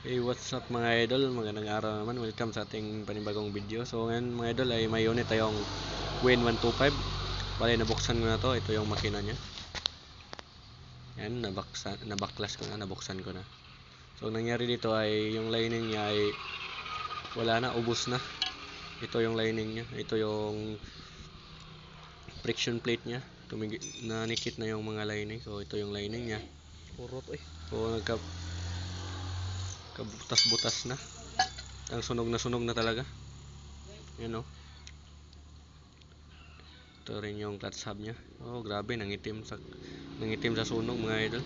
Hey, what's up mga idol? Magandang araw naman. Welcome sa ating panibagong video. So ngayon mga idol ay may unit tayong Win 125. Bale, nabuksan ko na to. Ito yung makina niya. Yan, nabaklas ko na, nabuksan ko na. So nangyari dito ay yung lining niya ay wala na, ubos na. Ito yung lining niya. Ito yung friction plate niya. Nanikit na yung mga lining. So ito yung lining niya. Purot So kabutas-butas na. Ang sunog na talaga. Yan o. Ito rin yung clutch hub nya. Oh, grabe, nangitim sa sunog mga idol.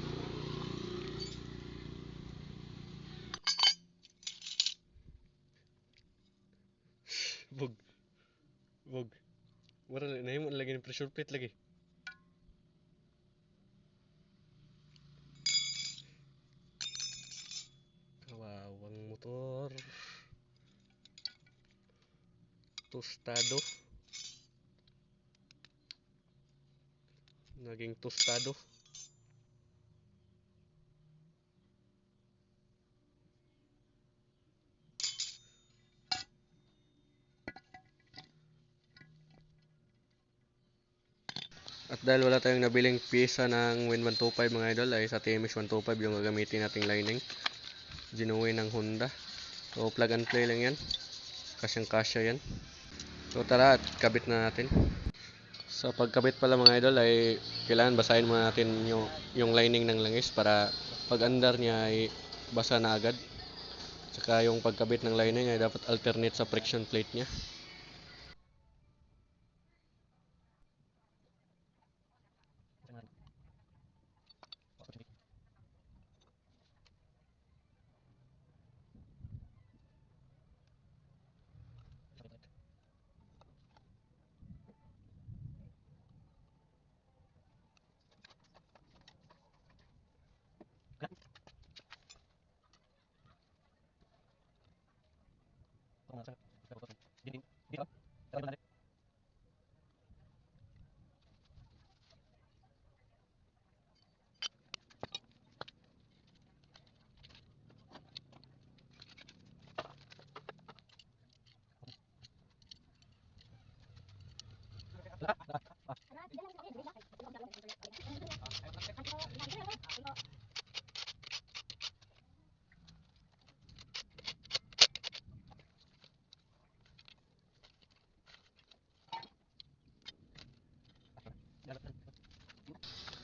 Bog. Bog. Wala na yung lagi ng pressure plate lagi. Kawawang motor. Tostado. Naging tostado. At dahil wala tayong nabiling pyesa ng Win 125 mga idol, ay sa TMX 125 yung gagamitin nating lining. Genuine ng Honda. So plug and play lang yan. Kasyang-kasya yan. So tara at kabit na natin. Sa pagkabit pala mga idol ay kailangan basahin muna natin yung lining ng langis para pag andar niya ay basa na agad. Saka yung pagkabit ng lining ay dapat alternate sa friction plate niya.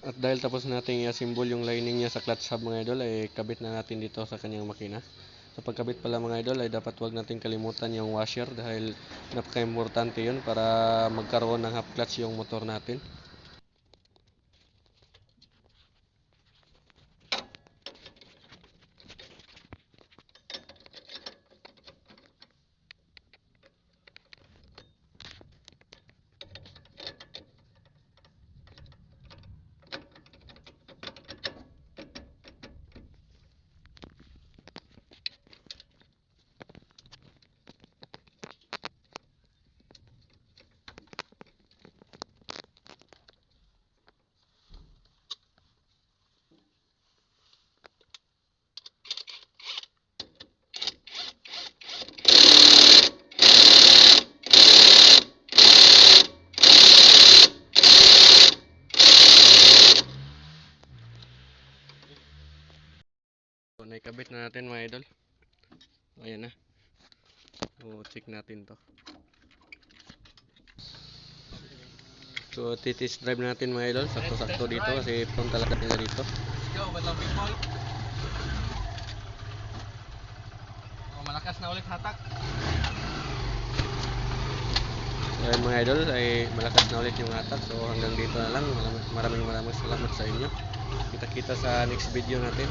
At dahil tapos natin i-assemble yung lining niya sa clutch hub mga idol, ay kabit na natin dito sa kanyang makina. Sa pagkabit pala mga idol ay dapat wag natin kalimutan yung washer dahil napaka-importante yun para magkaroon ng half clutch yung motor natin. So, naikabit na natin mga idol. Ayan na. So, check natin to. So, titis drive natin mga idol. Sakto-sakto dito kasi prone talaga nila dito. Yo, batang people. Malakas na ulit hatak. So, ayan mga idol, ay malakas na ulit yung hatak. So, hanggang dito na lang. Maraming salamat sa inyo. Kita-kita sa next video natin.